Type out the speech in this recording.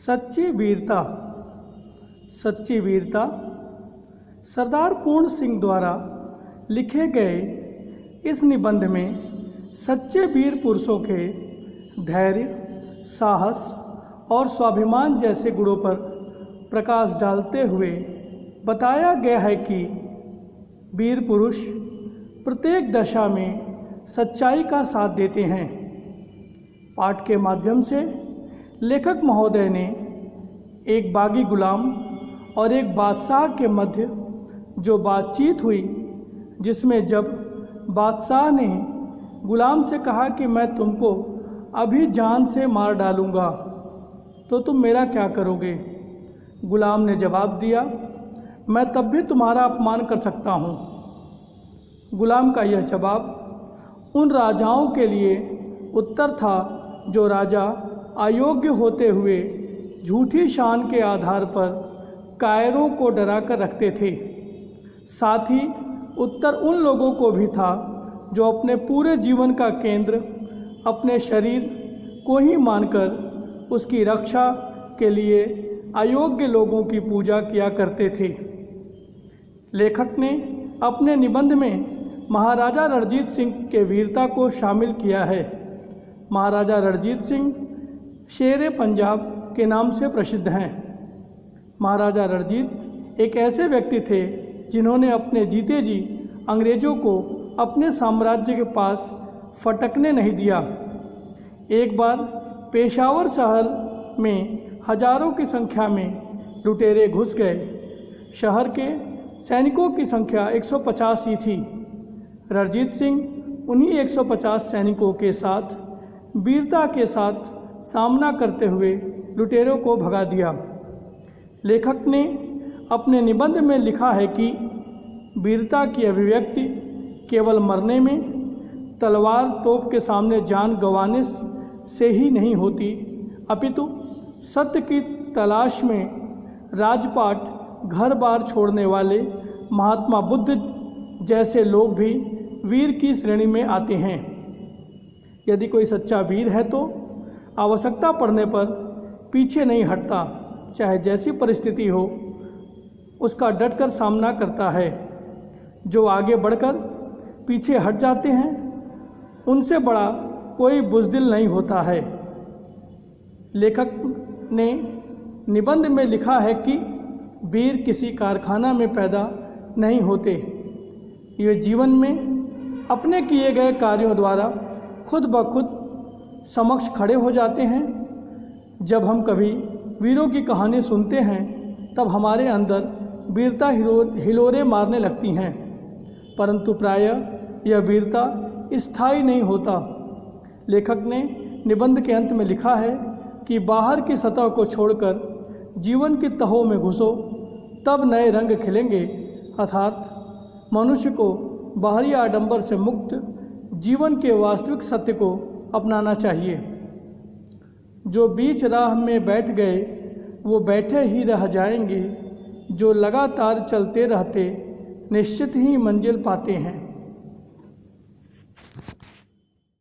सच्ची वीरता। सच्ची वीरता सरदार पूर्ण सिंह द्वारा लिखे गए इस निबंध में सच्चे वीर पुरुषों के धैर्य, साहस और स्वाभिमान जैसे गुणों पर प्रकाश डालते हुए बताया गया है कि वीर पुरुष प्रत्येक दशा में सच्चाई का साथ देते हैं। पाठ के माध्यम से लेखक महोदय ने एक बागी गुलाम और एक बादशाह के मध्य जो बातचीत हुई, जिसमें जब बादशाह ने गुलाम से कहा कि मैं तुमको अभी जान से मार डालूँगा तो तुम मेरा क्या करोगे, गुलाम ने जवाब दिया, मैं तब भी तुम्हारा अपमान कर सकता हूँ। गुलाम का यह जवाब उन राजाओं के लिए उत्तर था जो राजा अयोग्य होते हुए झूठी शान के आधार पर कायरों को डरा कर रखते थे। साथ ही उत्तर उन लोगों को भी था जो अपने पूरे जीवन का केंद्र अपने शरीर को ही मानकर उसकी रक्षा के लिए अयोग्य लोगों की पूजा किया करते थे। लेखक ने अपने निबंध में महाराजा रणजीत सिंह के वीरता को शामिल किया है। महाराजा रणजीत सिंह शेर पंजाब के नाम से प्रसिद्ध हैं। महाराजा रणजीत एक ऐसे व्यक्ति थे जिन्होंने अपने जीते जी अंग्रेज़ों को अपने साम्राज्य के पास फटकने नहीं दिया। एक बार पेशावर शहर में हजारों की संख्या में लुटेरे घुस गए। शहर के सैनिकों की संख्या 150 ही थी। रणजीत सिंह उन्हीं 150 सैनिकों के साथ वीरता के साथ सामना करते हुए लुटेरों को भगा दिया। लेखक ने अपने निबंध में लिखा है कि वीरता की अभिव्यक्ति केवल मरने में, तलवार तोप के सामने जान गंवाने से ही नहीं होती, अपितु सत्य की तलाश में राजपाट घर बार छोड़ने वाले महात्मा बुद्ध जैसे लोग भी वीर की श्रेणी में आते हैं। यदि कोई सच्चा वीर है तो आवश्यकता पड़ने पर पीछे नहीं हटता, चाहे जैसी परिस्थिति हो उसका डटकर सामना करता है। जो आगे बढ़कर पीछे हट जाते हैं उनसे बड़ा कोई बुज़दिल नहीं होता है। लेखक ने निबंध में लिखा है कि वीर किसी कारखाना में पैदा नहीं होते, ये जीवन में अपने किए गए कार्यों द्वारा खुद ब खुद समक्ष खड़े हो जाते हैं। जब हम कभी वीरों की कहानी सुनते हैं तब हमारे अंदर वीरता हिलोरे मारने लगती हैं, परंतु प्रायः यह वीरता स्थायी नहीं होता। लेखक ने निबंध के अंत में लिखा है कि बाहर की सतह को छोड़कर जीवन की तहों में घुसो, तब नए रंग खिलेंगे। अर्थात मनुष्य को बाहरी आडंबर से मुक्त जीवन के वास्तविक सत्य को अपनाना चाहिए। जो बीच राह में बैठ गए वो बैठे ही रह जाएंगे, जो लगातार चलते रहते निश्चित ही मंजिल पाते हैं।